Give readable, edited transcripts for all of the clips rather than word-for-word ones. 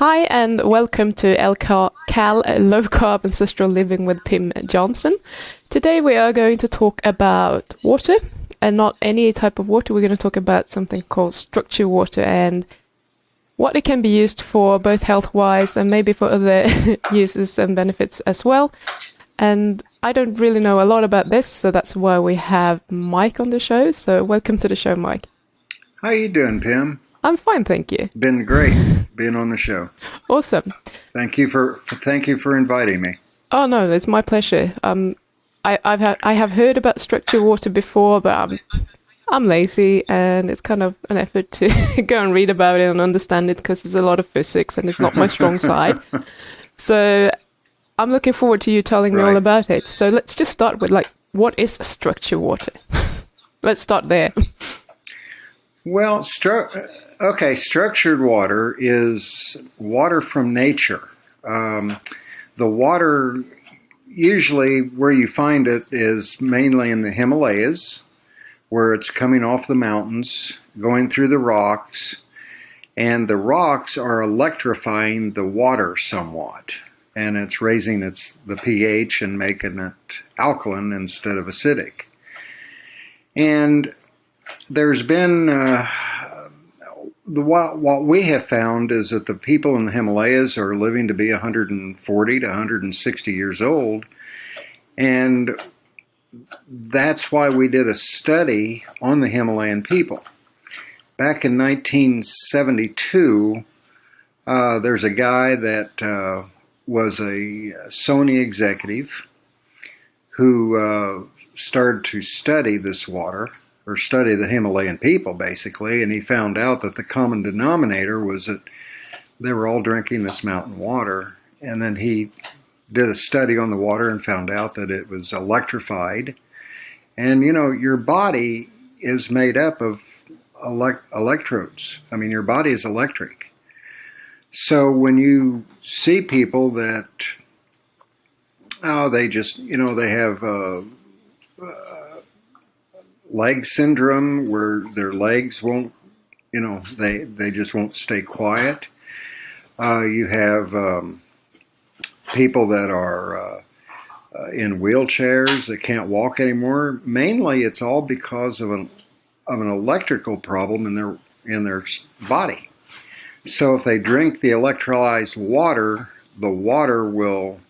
Hi and welcome to Cal Low Carb Ancestral Living with Pim Johnson. Today we are going to talk about water, and not any type of water. We're going to talk about something called structured water and what it can be used for, both health-wise and maybe for other uses and benefits as well. And I don't really know a lot about this, so that's why we have Mike on the show. So welcome to the show, Mike. How you doing, Pim? I'm fine, thank you. Been great being on the show. Awesome. Thank you for inviting me. Oh no, it's my pleasure. I have heard about structured water before, but I'm lazy, and it's kind of an effort to go and read about it and understand it because there's a lot of physics, and it's not my strong side. So I'm looking forward to you telling me all about it. So let's just start with what is structured water? Let's start there. Well, structured water is water from nature. The water, usually where you find it is mainly in the Himalayas, where it's coming off the mountains, going through the rocks, and the rocks are electrifying the water somewhat, and it's raising the pH and making it alkaline instead of acidic. And there's been what we have found is that the people in the Himalayas are living to be 140 to 160 years old, and that's why we did a study on the Himalayan people. Back in 1972, there's a guy that was a Sony executive who started to study this water, or study the Himalayan people, basically, and he found out that the common denominator was that they were all drinking this mountain water, and then he did a study on the water and found out that it was electrified. And, your body is made up of electrodes. I mean, your body is electric. So when you see people that, they just, they have leg syndrome where their legs won't, they just won't stay quiet. You have people that are in wheelchairs that can't walk anymore. Mainly, it's all because of an electrical problem in their body. So if they drink the electrolyzed water, the water will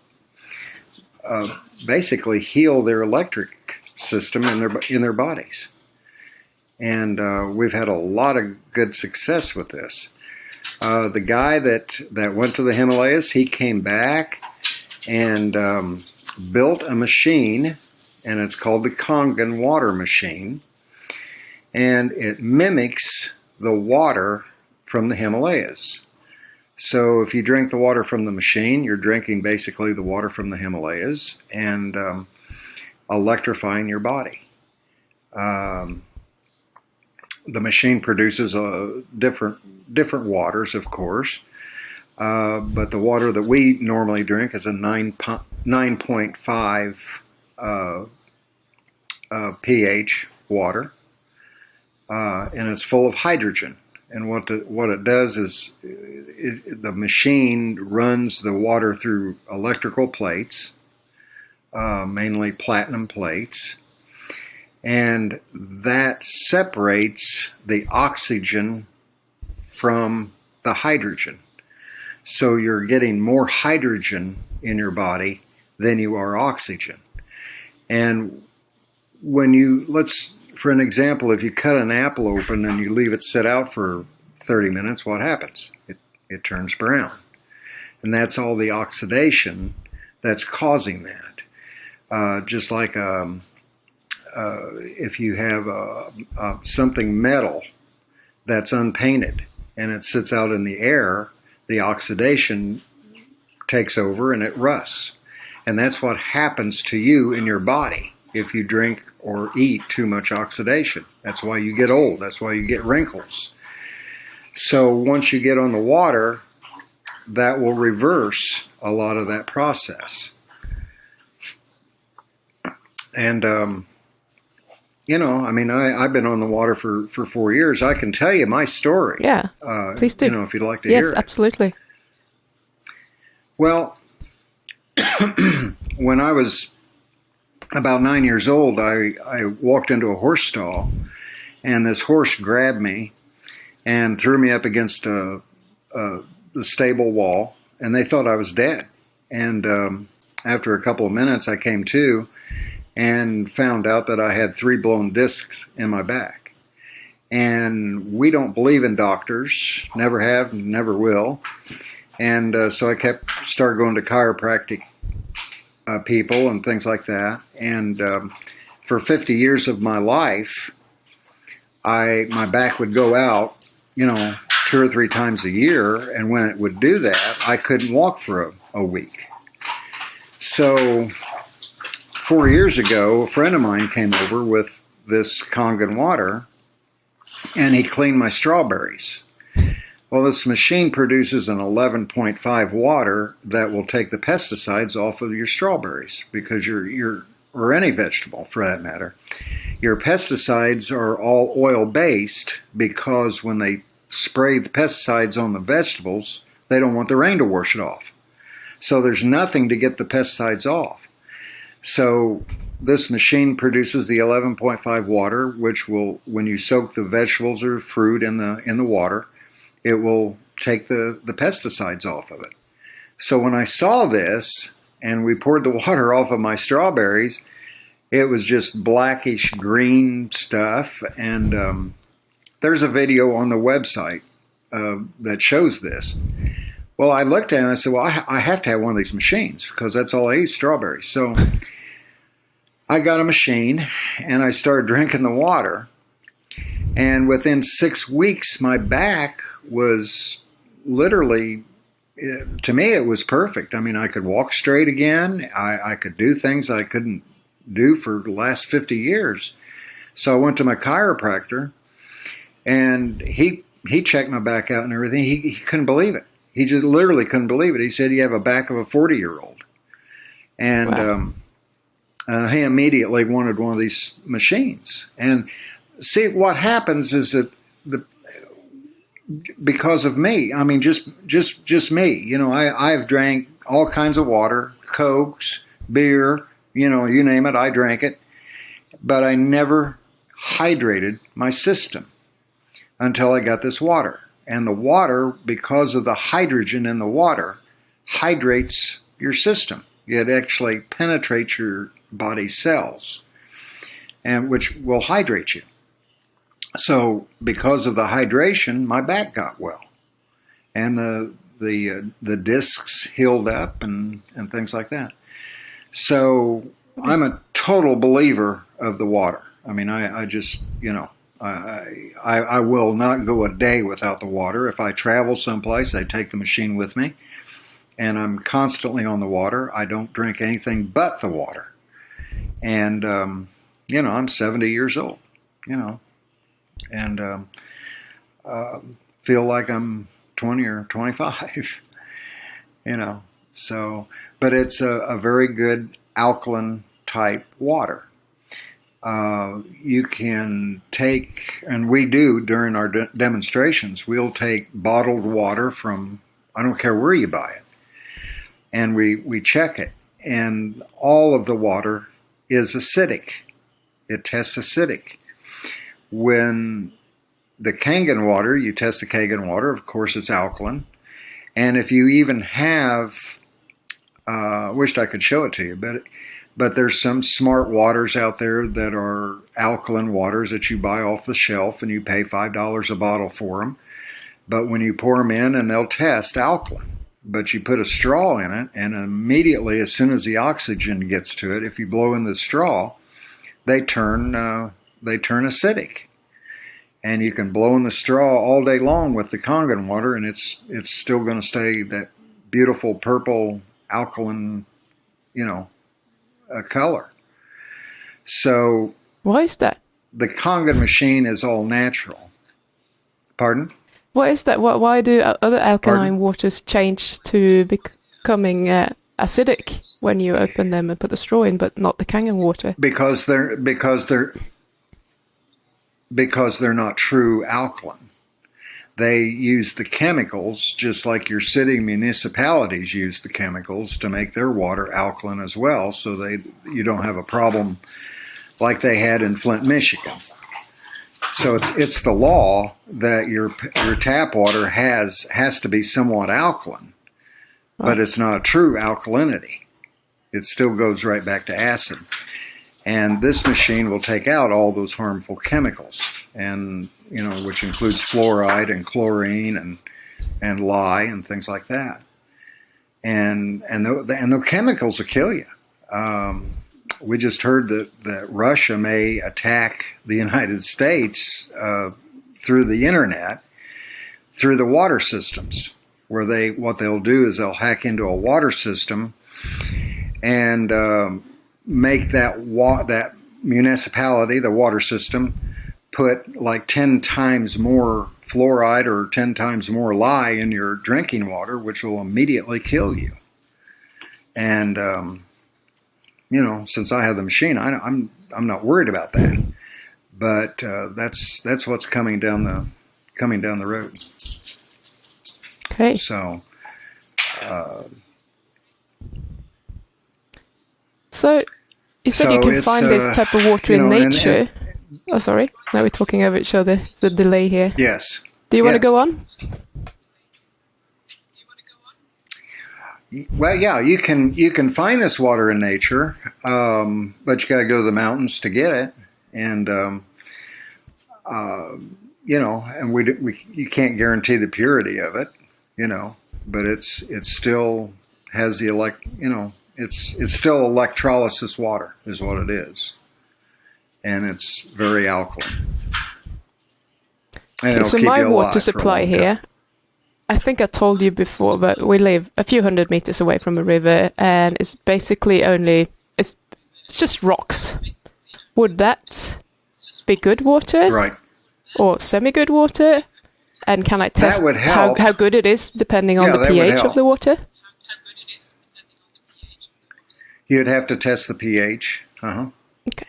basically heal their electric system in their bodies. And we've had a lot of good success with this. The guy that went to the Himalayas, he came back and built a machine, and it's called the Kangen Water machine, and it mimics the water from the Himalayas. So if you drink the water from the machine, you're drinking basically the water from the Himalayas and electrifying your body. The machine produces different waters, of course, but the water that we normally drink is a 9.5 pH water, and it's full of hydrogen. And what it does is the machine runs the water through electrical plates, mainly platinum plates, and that separates the oxygen from the hydrogen. So you're getting more hydrogen in your body than you are oxygen. And for an example, if you cut an apple open and you leave it sit out for 30 minutes, what happens? It turns brown. And that's all the oxidation that's causing that. Just like if you have something metal that's unpainted and it sits out in the air, the oxidation takes over and it rusts. And that's what happens to you in your body if you drink or eat too much oxidation. That's why you get old. That's why you get wrinkles. So once you get on the water, that will reverse a lot of that process. And, I've been on the water for 4 years. I can tell you my story. Yeah, please do. If you'd like to hear it. Yes, absolutely. Well, when I was about 9 years old, I walked into a horse stall, and this horse grabbed me and threw me up against the stable wall, and they thought I was dead. And after a couple of minutes, I came to and found out that I had 3 blown discs in my back. And we don't believe in doctors, never have, never will. And so I started going to chiropractic people and things like that. And for 50 years of my life, my back would go out, 2 or 3 times a year. And when it would do that, I couldn't walk for a week. So 4 years ago, a friend of mine came over with this Kangen water, and he cleaned my strawberries. Well, this machine produces an 11.5 water that will take the pesticides off of your strawberries, because or any vegetable for that matter. Your pesticides are all oil-based, because when they spray the pesticides on the vegetables, they don't want the rain to wash it off. So there's nothing to get the pesticides off. So this machine produces the 11.5 water, which will, when you soak the vegetables or fruit in the water, it will take the pesticides off of it. So when I saw this and we poured the water off of my strawberries, it was just blackish green stuff. And there's a video on the website that shows this. Well, I looked at it and I said, well, I have to have one of these machines, because that's all I eat, strawberries. So I got a machine and I started drinking the water. And within 6 weeks, my back was literally, to me, it was perfect. I mean, I could walk straight again. I could do things I couldn't do for the last 50 years. So I went to my chiropractor, and he checked my back out and everything. He couldn't believe it. He just literally couldn't believe it. He said, you have a back of a 40-year-old. And wow. He immediately wanted one of these machines. And see, what happens is that because of me, I mean, just me, I've drank all kinds of water, Cokes, beer, you name it, I drank it. But I never hydrated my system until I got this water. And the water, because of the hydrogen in the water, hydrates your system. It actually penetrates your body's cells, and which will hydrate you. So because of the hydration, my back got well, and the discs healed up and things like that. So I'm a total believer of the water. I mean, I just, I will not go a day without the water. If I travel someplace, I take the machine with me, and I'm constantly on the water. I don't drink anything but the water. And, I'm 70 years old, and feel like I'm 20 or 25, So, but it's a very good alkaline type water. You can take, and we do during our demonstrations, we'll take bottled water from, I don't care where you buy it, and we check it, and all of the water is acidic. It tests acidic. When the Kangen water, you test the Kangen water, of course it's alkaline. And if you even have, I wished I could show it to you, but there's some smart waters out there that are alkaline waters that you buy off the shelf, and you pay $5 a bottle for them. But when you pour them in, and they'll test alkaline, but you put a straw in it, and immediately, as soon as the oxygen gets to it, if you blow in the straw, they turn acidic. And you can blow in the straw all day long with the Kangen water, and it's still going to stay that beautiful purple alkaline, color. So why is that? The Kangen machine is all natural. Pardon? Why is that? Why do other alkaline waters change to becoming acidic when you open them and put a straw in, but not the Kangen water? Because they're not true alkaline. They use the chemicals just like your city municipalities use the chemicals to make their water alkaline as well, so you don't have a problem like they had in Flint, Michigan. So it's the law that your tap water has to be somewhat alkaline, but it's not a true alkalinity. It still goes right back to acid. And this machine will take out all those harmful chemicals, and which includes fluoride and chlorine and lye and things like that. And the chemicals will kill you. We just heard that Russia may attack the United States through the internet, through the water systems, where what they'll do is they'll hack into a water system and make that municipality, the water system, put like 10 times more fluoride or 10 times more lye in your drinking water, which will immediately kill you. And since I have the machine, I'm not worried about that. But that's what's coming down the road. Okay. So. So you said you can find this type of water in nature. Oh, sorry. Now we're talking over each other. There's a delay here. Yes. Do you want to go on? Well, yeah, you can find this water in nature, but you got to go to the mountains to get it, and and you can't guarantee the purity of it, but it still has the it's still electrolysis water is what it is, and it's very alkaline. And so my water supply here, I think I told you before, but we live a few hundred meters away from a river, and it's basically it's just rocks. Would that be good water? Right. Or semi-good water? And can I test that would help. How good it is depending on the pH of the water? You'd have to test the pH. Okay.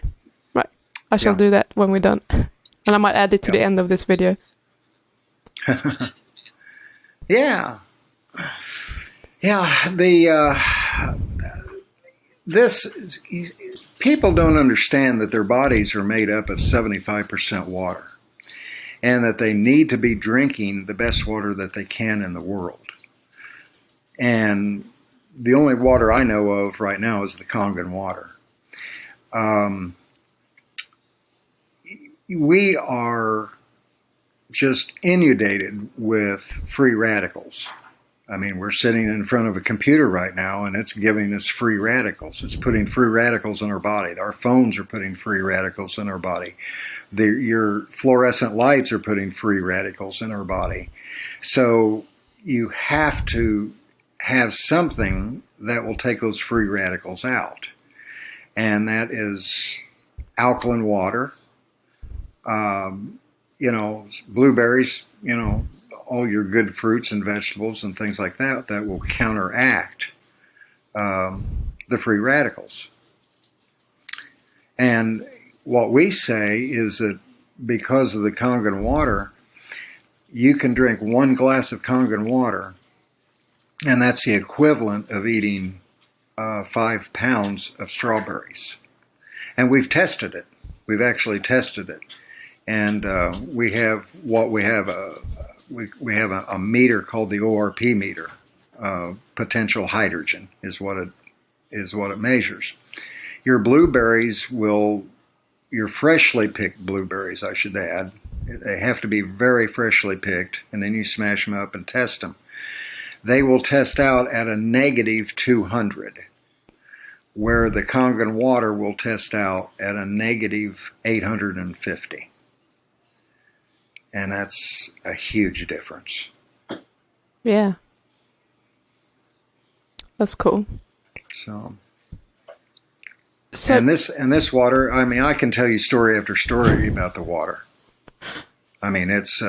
Right. I shall do that when we're done. And I might add it to the end of this video. Yeah. People don't understand that their bodies are made up of 75% water, and that they need to be drinking the best water that they can in the world. And the only water I know of right now is the Kangen water. We are just inundated with free radicals. I mean, we're sitting in front of a computer right now, and it's giving us free radicals. It's putting free radicals in our body. Our phones are putting free radicals in our body. Your fluorescent lights are putting free radicals in our body. So you have to have something that will take those free radicals out. And that is alkaline water, blueberries, all your good fruits and vegetables and things like that will counteract the free radicals. And what we say is that because of the Kangen water, you can drink 1 glass of Kangen water, and that's the equivalent of eating 5 pounds of strawberries. And we've tested it. We've actually tested it. And we have a meter called the ORP meter. Potential hydrogen is what it measures. Your freshly picked blueberries, I should add, they have to be very freshly picked, and then you smash them up and test them. They will test out at a negative 200, where the Kangen water will test out at a negative 850. And that's a huge difference. Yeah. That's cool. So and this water, I mean, I can tell you story after story about the water. I mean, it's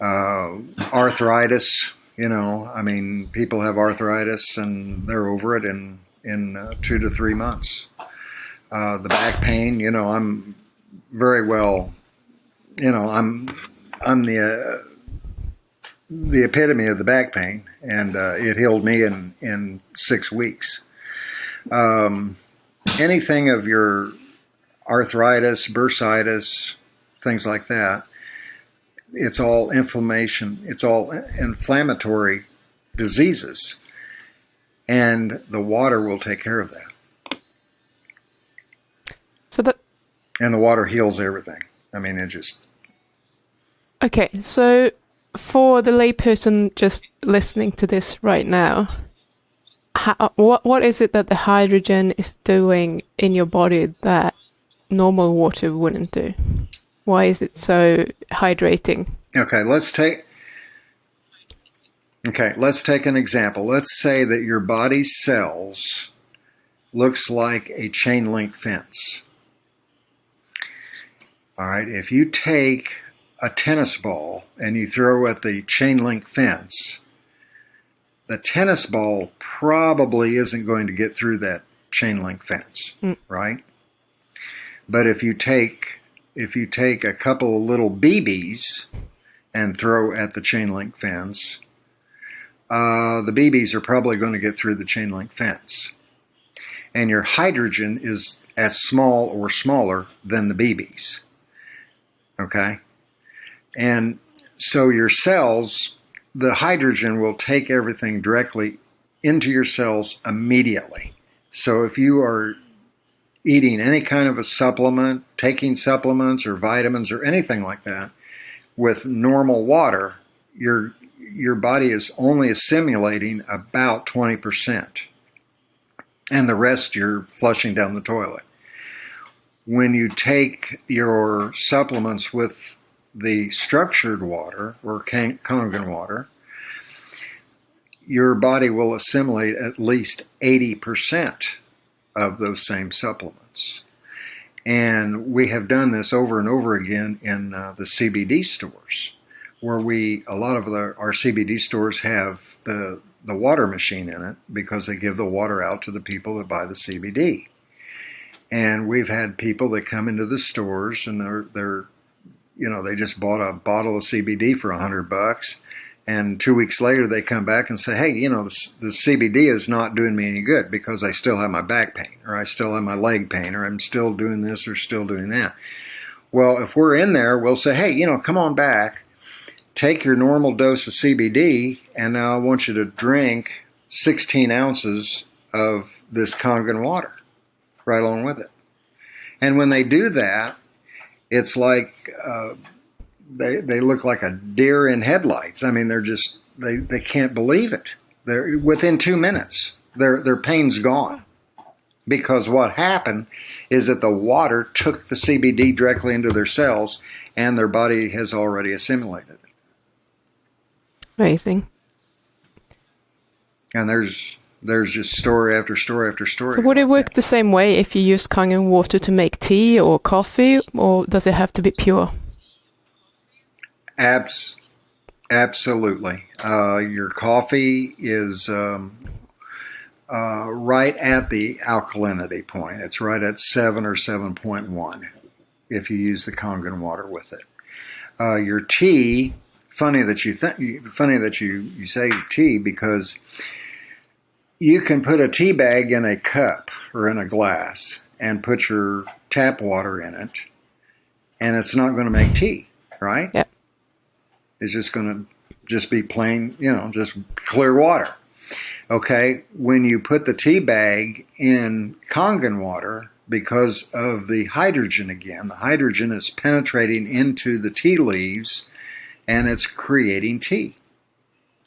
arthritis, I mean, people have arthritis and they're over it in 2 to 3 months. The back pain, I'm very well, I'm the the epitome of the back pain, and it healed me in 6 weeks. Anything of your arthritis, bursitis, things like that, it's all inflammation. It's all inflammatory diseases, and the water will take care of that. And the water heals everything. I mean, it just... Okay, so for the layperson just listening to this right now, what is it that the hydrogen is doing in your body that normal water wouldn't do? Why is it so hydrating? Okay, let's take an example. Let's say that your body's cells looks like a chain link fence. All right, if you take a tennis ball and you throw at the chain link fence, the tennis ball probably isn't going to get through that chain link fence, right? But if you take a couple of little BBs and throw at the chain link fence, the BBs are probably going to get through the chain link fence. And your hydrogen is as small or smaller than the BBs. Okay? And so your cells, the hydrogen will take everything directly into your cells immediately. So if you are eating any kind of a supplement, taking supplements or vitamins or anything like that, with normal water, your body is only assimilating about 20%. And the rest you're flushing down the toilet. When you take your supplements with the structured water, or Kangen water, your body will assimilate at least 80% of those same supplements. And we have done this over and over again in the CBD stores, where a lot of our CBD stores have the water machine in it because they give the water out to the people that buy the CBD. And we've had people that come into the stores and they're they just bought a bottle of CBD for $100, and 2 weeks later they come back and say, hey, the CBD is not doing me any good because I still have my back pain, or I still have my leg pain, or I'm still doing this or still doing that. Well, if we're in there, we'll say, hey, come on back, take your normal dose of CBD, and now I want you to drink 16 ounces of this Kangen water right along with it. And when they do that, it's like they look like a deer in headlights. I mean, they're just they can't believe it. They're within 2 minutes, their pain's gone, because what happened is that the water took the CBD directly into their cells, and their body has already assimilated it. Amazing. And there's just story after story after story. So would it work the same way if you use Kangen water to make tea or coffee, or does it have to be pure? Absolutely. Your coffee is right at the alkalinity point. It's right at 7 or 7.1 if you use the Kangen water with it. Your tea, funny that you say tea, because you can put a tea bag in a cup or in a glass and put your tap water in it, and it's not going to make tea, right? Yep. It's just going to be plain, just clear water. Okay, when you put the tea bag in Kangen water, because of the hydrogen again, the hydrogen is penetrating into the tea leaves, and it's creating tea.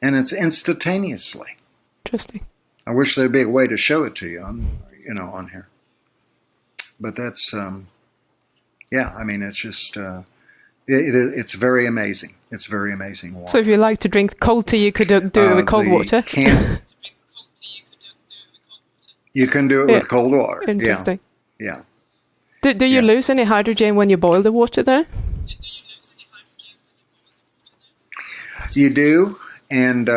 And it's instantaneously. Interesting. I wish there'd be a way to show it to you on here. But that's, I mean, it's just, it's very amazing. It's very amazing water. So if you like to drink cold tea, you could do it with cold water? You can do it with cold water. Interesting. Yeah. Do you lose any hydrogen when you boil the water though? You do, and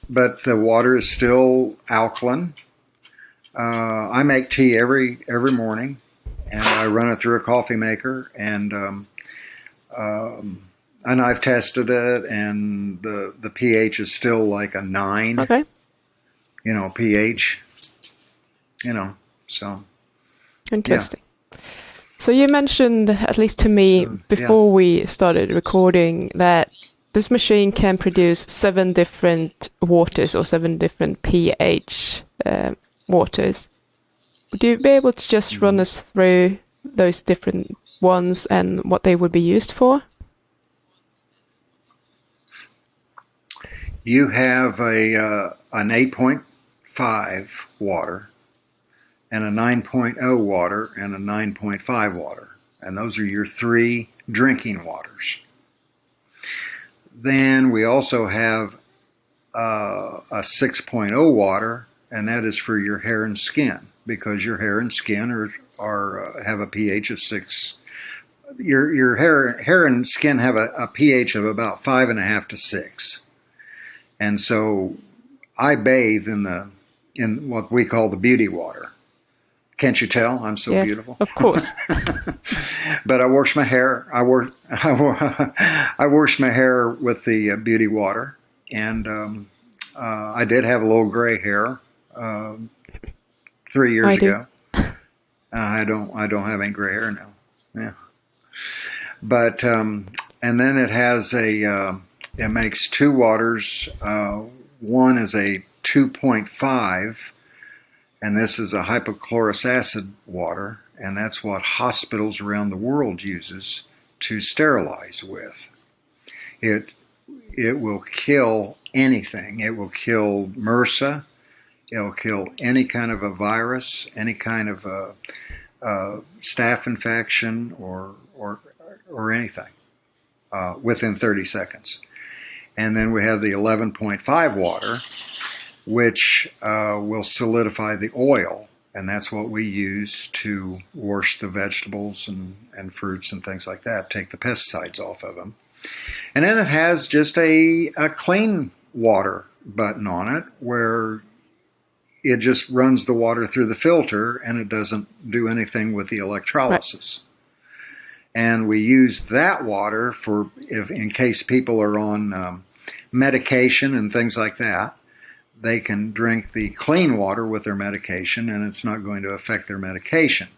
but the water is still alkaline. I make tea every morning, and I run it through a coffee maker, and And I've tested it, and the pH is still like a 9. Okay. pH. So Interesting. So you mentioned, at least to me, before we started recording, that this machine can produce 7 different waters or 7 different pH waters. Would you be able to just run us through those different ones and what they would be used for? You have an 8.5 water, and a 9.0 water, and a 9.5 water. And those are your 3 drinking waters. Then we also have a 6.0 water, and that is for your hair and skin, because your hair and skin are have a pH of 6. Your hair and skin have a pH of about 5.5 to 6. And so I bathe in what we call the beauty water. Can't you tell? I'm so beautiful. Of course. But I wash my hair. I wash my hair with the beauty water, and I did have a little gray hair 3 years ago. I don't have any gray hair now. Yeah, but and then it has it makes 2 waters. One is a 2.5. And this is a hypochlorous acid water, and that's what hospitals around the world uses to sterilize with. It will kill anything. It will kill MRSA. It will kill any kind of a virus, any kind of a staph infection, or anything within 30 seconds. And then we have the 11.5 water, which will solidify the oil, and that's what we use to wash the vegetables and fruits and things like that, take the pesticides off of them. And then it has just a clean water button on it, where it just runs the water through the filter, and it doesn't do anything with the electrolysis. Right. And we use that water for in case people are on medication and things like that. They can drink the clean water with their medication, and it's not going to affect their medication.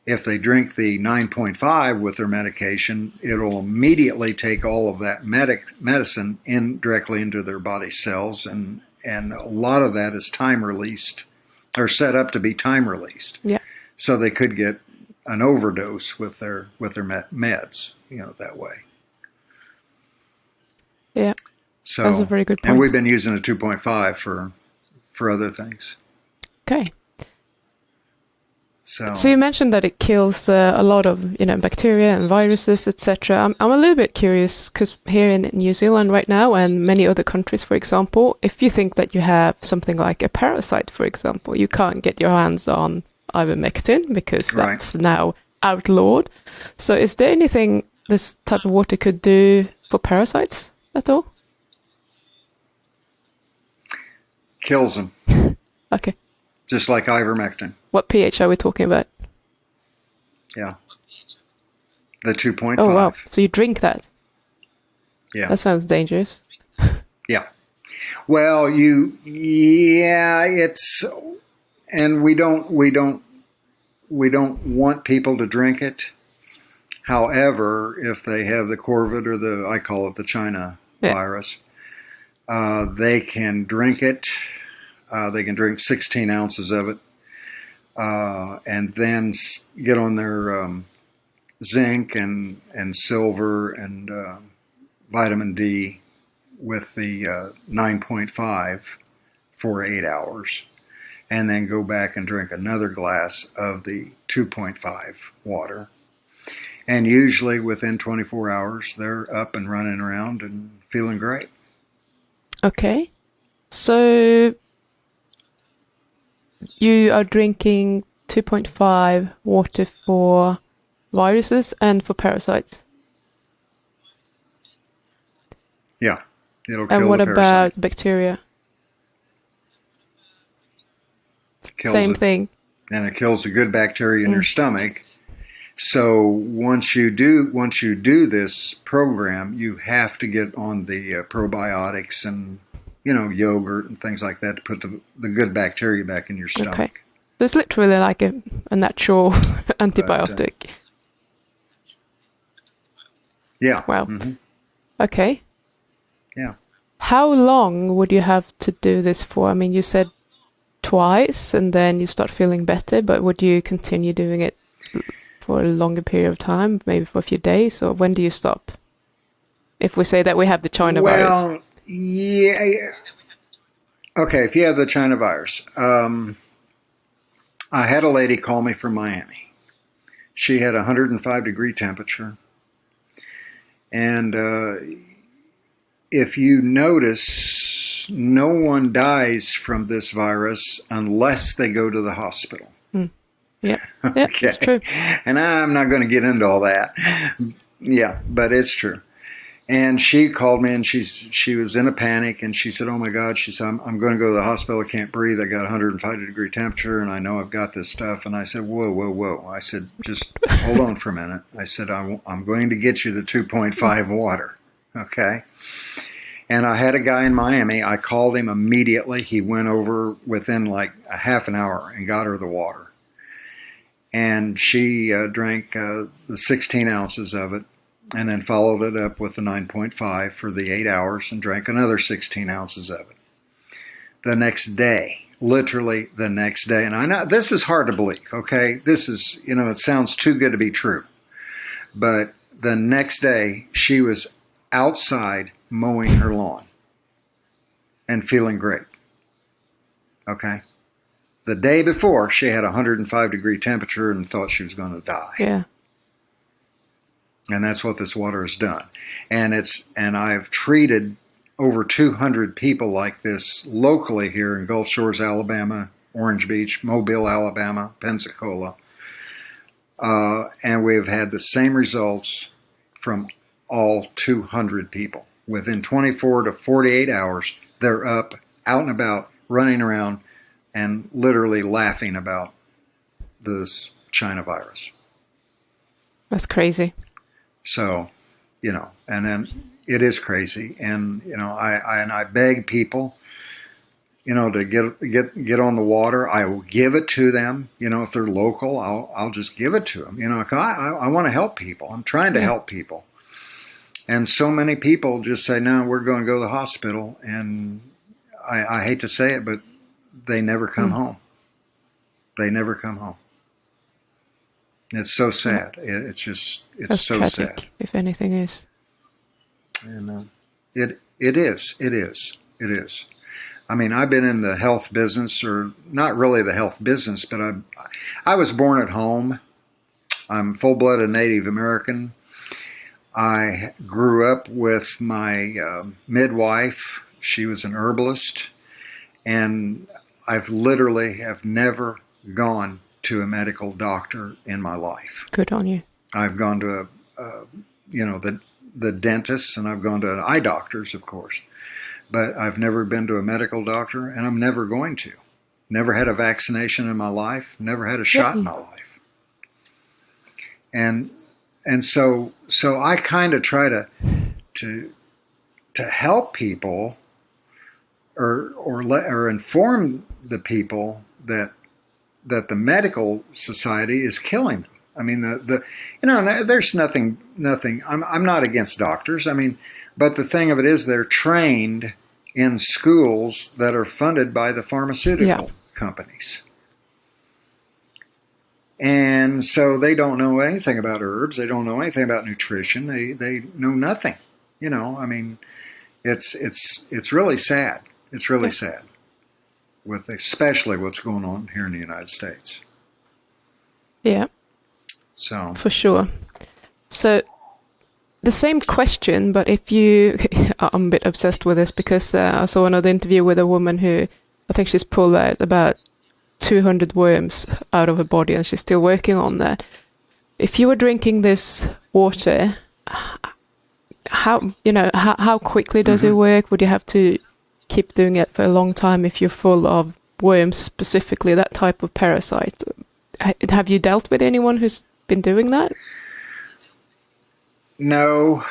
If they drink the 9.5 with their medication, it'll immediately take all of that medicine directly into their body cells, and a lot of that is time released, or set up to be time released. Yeah. So they could get an overdose with their meds, that way. Yeah. So, that's a very good point. And we've been using a 2.5 for other things. Okay. So you mentioned that it kills a lot of bacteria and viruses, etc. I'm a little bit curious, because here in New Zealand right now, and many other countries, for example, if you think that you have something like a parasite, for example, you can't get your hands on ivermectin because that's now outlawed. So is there anything this type of water could do for parasites at all? Kills them. Okay. Just like ivermectin. What pH are we talking about? Yeah. The 2.5. Oh, wow. So you drink that? Yeah. That sounds dangerous. Yeah. Well, it's, and we don't want people to drink it. However, if they have the Corvid, or I call it the China virus, they can drink it. They can drink 16 ounces of it, and then get on their zinc and silver and vitamin D with the 9.5 for 8 hours, and then go back and drink another glass of the 2.5 water. And usually within 24 hours, they're up and running around and feeling great. Okay. So you are drinking 2.5 water for viruses and for parasites? Yeah. It'll kill and what the parasite. about bacteria? Same thing. And it kills the good bacteria in your stomach. So once you do this program, you have to get on the probiotics and yogurt and things like that to put the good bacteria back in your stomach. Okay. So it's literally like a natural antibiotic. But, yeah. Wow. Mm-hmm. Okay. Yeah. How long would you have to do this for? I mean, you said twice and then you start feeling better, but would you continue doing it for a longer period of time, maybe for a few days, or when do you stop? If we say that we have the China virus. Well, yeah. Okay, if you have the China virus. I had a lady call me from Miami. She had 105-degree temperature. And if you notice, no one dies from this virus unless they go to the hospital. Yeah, okay. That's true. And I'm not going to get into all that. Yeah, but it's true. And she called me, and she was in a panic, and she said, "Oh my God," she said, "I'm going to go to the hospital. I can't breathe. I got 105-degree temperature, and I know I've got this stuff." And I said, "Whoa." I said, "Just hold on for a minute." I said, I'm going to get you the 2.5 water, okay? And I had a guy in Miami. I called him immediately. He went over within like a half an hour and got her the water. And she drank the 16 ounces of it, and then followed it up with the 9.5 for the 8 hours and drank another 16 ounces of it. The next day, literally the next day, and I know this is hard to believe, okay? This is, it sounds too good to be true. But the next day, she was outside mowing her lawn and feeling great, okay? The day before, she had a 105-degree temperature and thought she was going to die. Yeah. And that's what this water has done. And I've treated over 200 people like this locally here in Gulf Shores, Alabama, Orange Beach, Mobile, Alabama, Pensacola. And we've had the same results from all 200 people. Within 24 to 48 hours, they're up, out and about, running around, and literally laughing about this China virus. That's crazy. So, and then it is crazy. And, I beg people, to get on the water. I will give it to them. If they're local, I'll just give it to them. I want to help people. I'm trying to help people. And so many people just say, no, we're going to go to the hospital. And I hate to say it, but they never come home. They never come home. It's so sad. It's That's so tragic, sad. if anything is. And it is. I mean, I've been in the health business, or not really the health business, but I was born at home. I'm full-blooded Native American. I grew up with my midwife. She was an herbalist, and I've literally have never gone to a medical doctor in my life. Good on you. I've gone to the dentists, and I've gone to eye doctors, of course, but I've never been to a medical doctor, and I'm never going to. Never had a vaccination in my life. Never had a shot in my life. And so I kind of try to help people, or inform the people that the medical society is killing them. I mean, there's nothing. I'm not against doctors. I mean, but the thing of it is, they're trained in schools that are funded by the pharmaceutical companies, and so they don't know anything about herbs. They don't know anything about nutrition. They know nothing. I mean, it's really sad. It's really sad, with especially what's going on here in the United States. Yeah. So for sure. So the same question, but if you, I'm a bit obsessed with this because I saw another interview with a woman who, I think she's pulled out about 200 worms out of her body, and she's still working on that. If you were drinking this water, how quickly does it work? Would you have to keep doing it for a long time if you're full of worms, specifically that type of parasite? Have you dealt with anyone who's been doing that? No,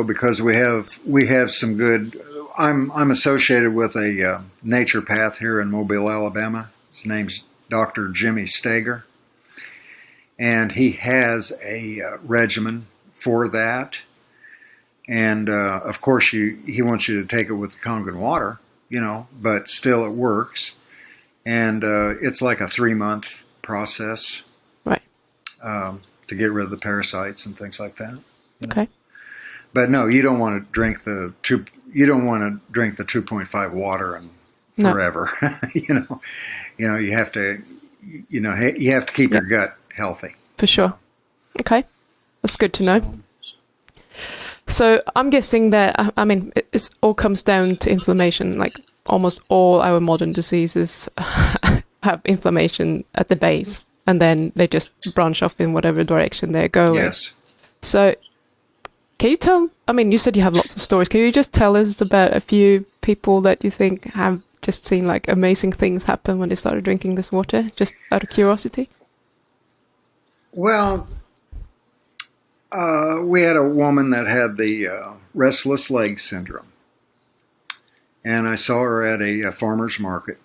because we have some good. I'm associated with a naturopath here in Mobile, Alabama. His name's Dr. Jimmy Steger, and he has a regimen for that. And of course, he wants you to take it with the Kangen water, but still it works. And it's like a 3-month process, right? To get rid of the parasites and things like that. Okay. But no, you don't want to drink the 2.5 water and forever. No. You have to keep your gut healthy. For sure. Okay, that's good to know. So I'm guessing that it all comes down to inflammation. Like almost all our modern diseases have inflammation at the base, and then they just branch off in whatever direction they're going. Yes. So can you tell, you said you have lots of stories. Can you just tell us about a few people that you think have just seen like amazing things happen when they started drinking this water, just out of curiosity? Well, we had a woman that had the restless leg syndrome. And I saw her at a farmer's market.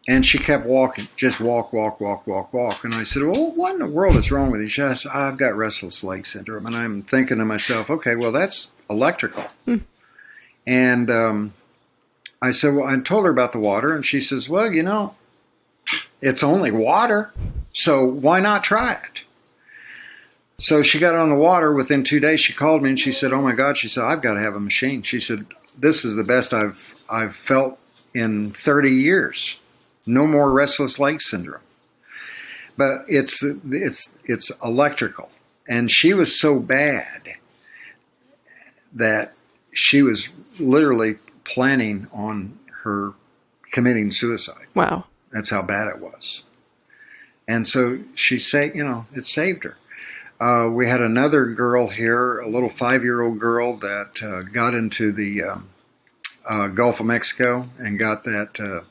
And she kept walking, just walk. And I said, well, what in the world is wrong with you? She said, I've got restless leg syndrome. And I'm thinking to myself, okay, well, that's electrical. And I said, well, I told her about the water. And she says, well, it's only water. So why not try it? So she got on the water. Within 2 days, she called me and she said, oh, my God. She said, I've got to have a machine. She said, this is the best I've felt in 30 years. No more restless leg syndrome. But it's electrical. And she was so bad that she was literally planning on her committing suicide. Wow. That's how bad it was. And so she said, it saved her. We had another girl here, a little 5-year-old girl that got into the Gulf of Mexico and got that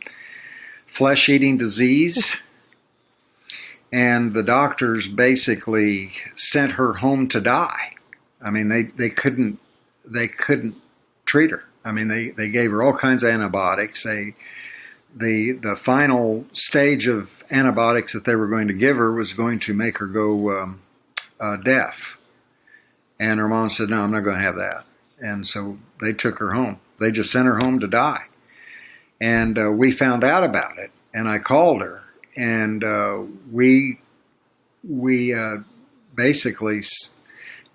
flesh-eating disease. And the doctors basically sent her home to die. They couldn't treat her. They gave her all kinds of antibiotics. The final stage of antibiotics that they were going to give her was going to make her go deaf. And her mom said, no, I'm not going to have that. And so they took her home. They just sent her home to die. And we found out about it. And I called her. And we basically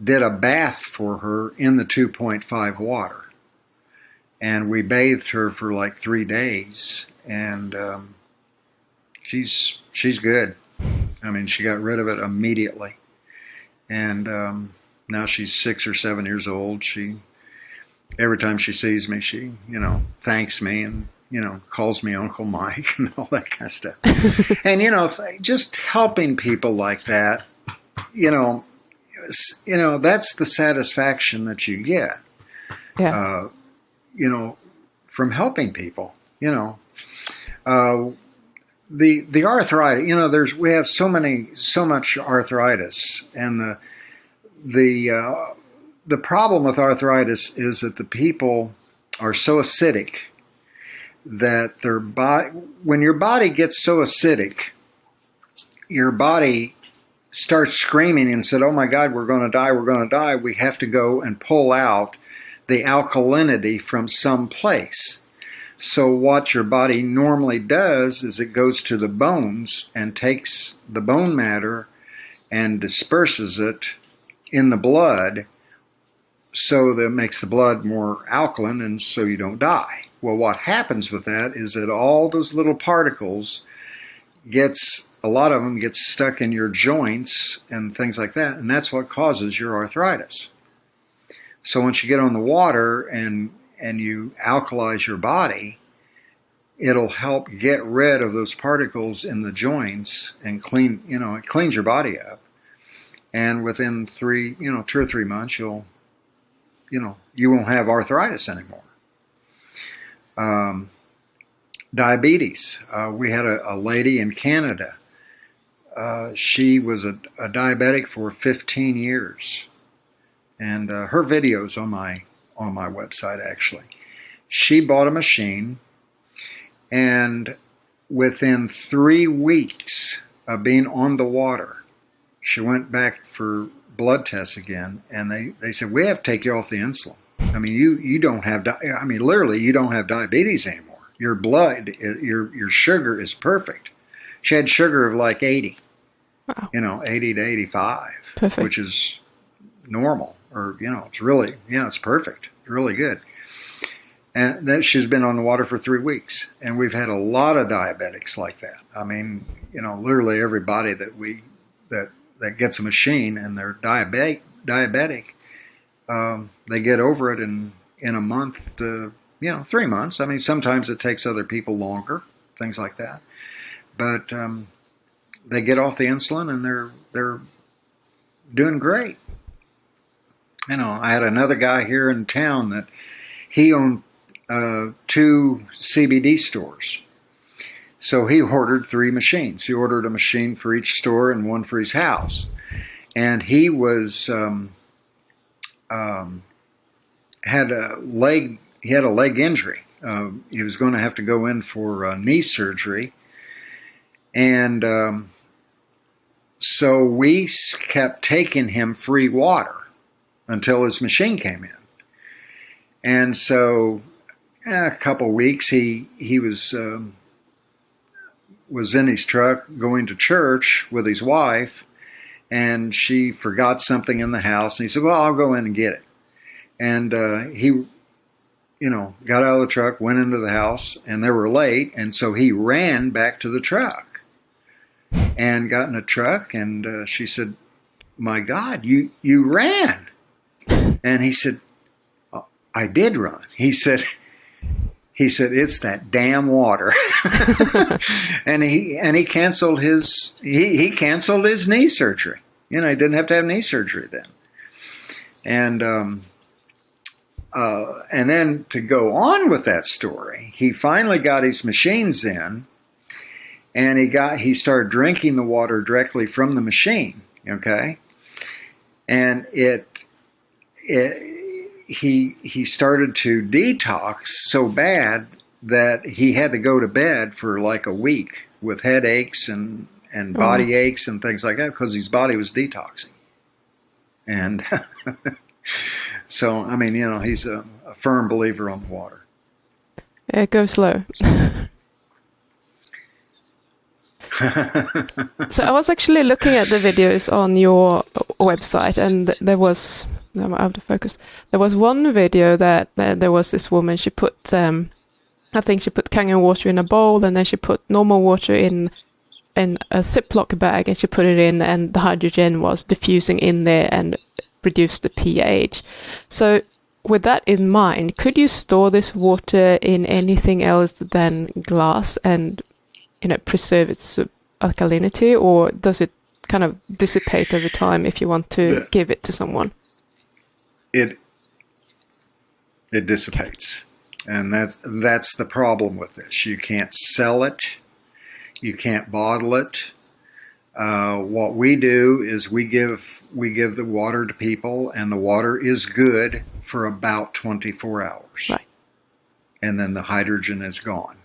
did a bath for her in the 2.5 water. And we bathed her for like 3 days. And she's good. She got rid of it immediately. And now she's 6 or 7 years old. Every time she sees me, she, thanks me and, calls me Uncle Mike and all that kind of stuff. And, just helping people like that, that's the satisfaction that you get, from helping people, The arthritis, we have so much arthritis, and the problem with arthritis is that the people are so acidic that their body, when your body gets so acidic, your body starts screaming and said, oh my God, we're going to die. We have to go and pull out the alkalinity from some place. So what your body normally does is it goes to the bones and takes the bone matter and disperses it in the blood, so that makes the blood more alkaline, and so you don't die. Well, what happens with that is that all those little particles a lot of them get stuck in your joints and things like that, and that's what causes your arthritis. So once you get on the water and you alkalize your body, it'll help get rid of those particles in the joints and it cleans your body up. And within 2 or 3 months, you won't have arthritis anymore. Diabetes. We had a lady in Canada she was a diabetic for 15 years, and her videos on my website actually. She bought a machine, and within 3 weeks of being on the water, she went back for blood tests again, and they said, we have to take you off the insulin. I mean, you don't have, literally, you don't have diabetes anymore. Your blood, your sugar is perfect. She had sugar of like 80, Wow. 80 to 85, Perfect. which is normal, or, it's really, it's perfect, really good. And then she's been on the water for 3 weeks, and we've had a lot of diabetics like that. I mean, literally everybody that gets a machine and they're diabetic, they get over it in a month to 3 months. I mean, sometimes it takes other people longer, things like that. But they get off the insulin and they're doing great. I had another guy here in town that he owned 2 CBD stores. So he ordered 3 machines. He ordered a machine for each store and one for his house. And he was had a leg injury. He was going to have to go in for knee surgery. And so we kept taking him free water until his machine came in. And so a couple of weeks he was in his truck going to church with his wife, and she forgot something in the house, and he said, well, I'll go in and get it. And he got out of the truck, went into the house, and they were late, and so he ran back to the truck and got in the truck, and she said, my God, you ran. And he said, I did run. He said, it's that damn water. and he canceled his knee surgery. He didn't have to have knee surgery then. And then to go on with that story, he finally got his machines in, and he started drinking the water directly from the machine. Okay, and he started to detox so bad that he had to go to bed for like a week with headaches and body aches and things like that because his body was detoxing. And so, he's a firm believer on the water. Go slow. So I was actually looking at the videos on your website, and there was, I'm out of focus. There was one video that there was this woman. She put, I think she put Kangen water in a bowl, and then she put normal water in a Ziploc bag, and she put it in, and the hydrogen was diffusing in there and reduced the pH. So with that in mind, could you store this water in anything else than glass and preserve its alkalinity, or does it kind of dissipate over time if you want to give it to someone? It dissipates, and that's the problem with this. You can't sell it, you can't bottle it. What we do is we give the water to people, and the water is good for about 24 hours, right? And then the hydrogen is gone.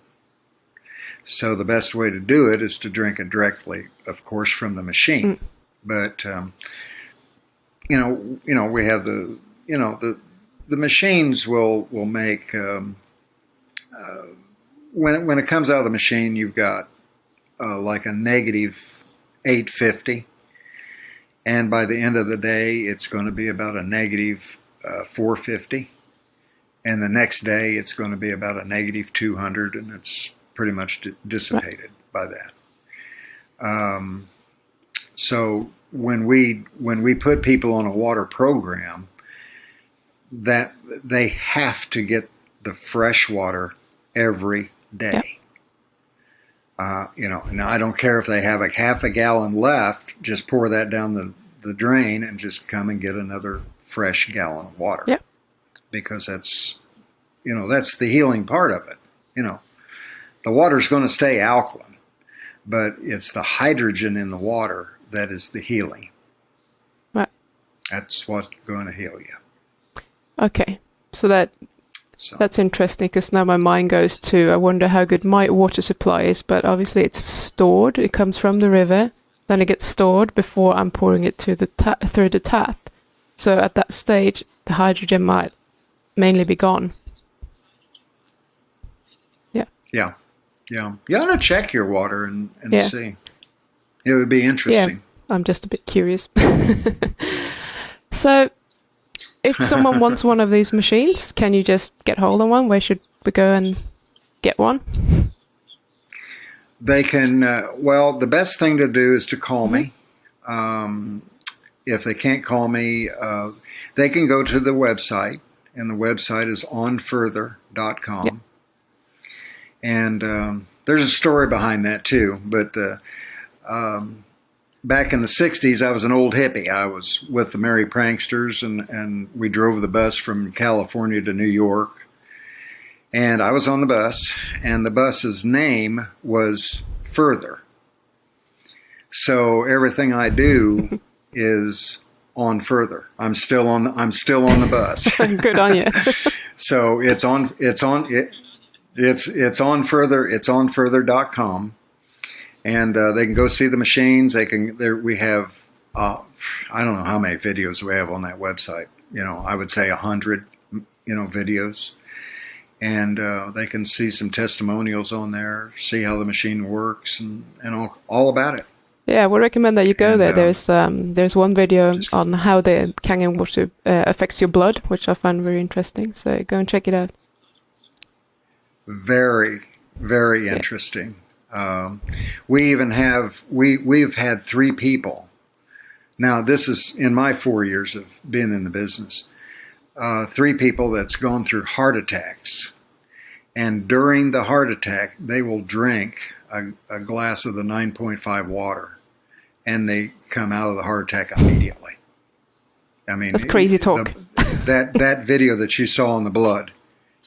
So the best way to do it is to drink it directly, of course, from the machine. But we have the machines will make when it comes out of the machine, you've got like a negative 850, and by the end of the day, it's going to be about a negative 450, and the next day it's going to be about a negative 200, and it's pretty much dissipated by that. So when we put people on a water program, that they have to get the fresh water every day. Now I don't care if they have a half a gallon left, just pour that down the drain and just come and get another fresh gallon of water. Yep. Because that's the healing part of it. The water's going to stay alkaline, but it's the hydrogen in the water that is the healing. Right. That's what's going to heal you. Okay. So that's interesting, because now my mind goes to, I wonder how good my water supply is, but obviously it's stored. It comes from the river, then it gets stored before I'm pouring it to through the tap. So at that stage, the hydrogen might mainly be gone. Yeah. You ought to check your water and Yeah. see. It would be interesting. Yeah, I'm just a bit curious. So, if someone wants one of these machines, can you just get hold of one? Where should we go and get one? They can, the best thing to do is to call me. If they can't call me, they can go to the website, and the website is onfurther.com. Yeah. And there's a story behind that too. But back in the 60s, I was an old hippie. I was with the Merry Pranksters, and we drove the bus from California to New York. And I was on the bus, and the bus's name was Further. So everything I do is on Further. I'm still on the bus. Good on you. So it's on Further.com, and they can go see the machines. We have I don't know how many videos we have on that website. I would say 100 videos, and they can see some testimonials on there, see how the machine works, and all about it. Yeah, we recommend that you go there. There's one video on how the Kangen water affects your blood, which I find very interesting. So go and check it out. Very, very interesting. We've had 3 people. Now, this is in my 4 years of being in the business. 3 people that's gone through heart attacks, and during the heart attack, they will drink a glass of the 9.5 water, and they come out of the heart attack immediately. I mean, that's crazy talk. That video that you saw in the blood.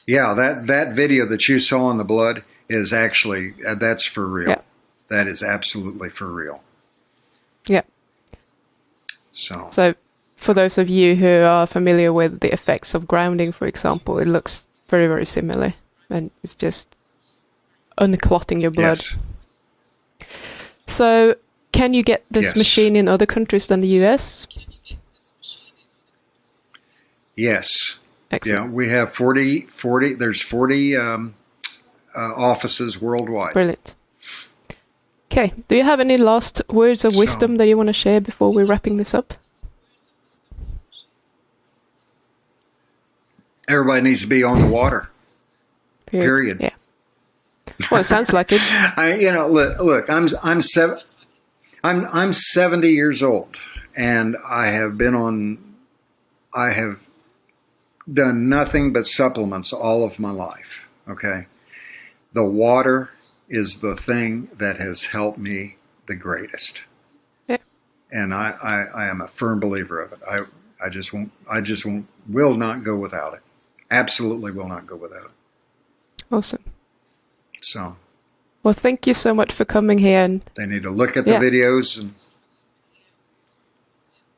Yeah, that video that you saw in the blood is actually, that's for real. Yeah. That is absolutely for real. Yeah. So for those of you who are familiar with the effects of grounding, for example, it looks very, very similar. And it's just unclotting your blood. Yes. So can you get this Yes. machine in other countries than the US? Yes. Excellent. Yeah, we have 40 there's 40 offices worldwide. Brilliant. Okay, do you have any last words of wisdom that you want to share before we're wrapping this up? Everybody needs to be on the water. Period. Yeah. Well, it sounds like it. Look, I'm 70 years old, and I have done nothing but supplements all of my life. Okay, the water is the thing that has helped me the greatest. Yeah. And I am a firm believer of it. Will not go without it. Absolutely will not go without it. Awesome. So. Well, thank you so much for coming here. And they need to look at the videos.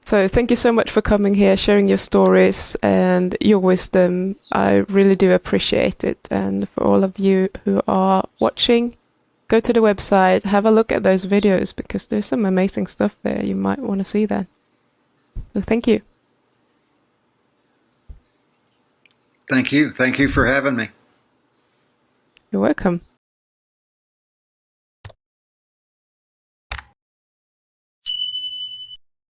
So thank you so much for coming here, sharing your stories and your wisdom. I really do appreciate it. And for all of you who are watching, go to the website, have a look at those videos, because there's some amazing stuff there. You might want to see that. So thank you. Thank you. Thank you for having me. You're welcome.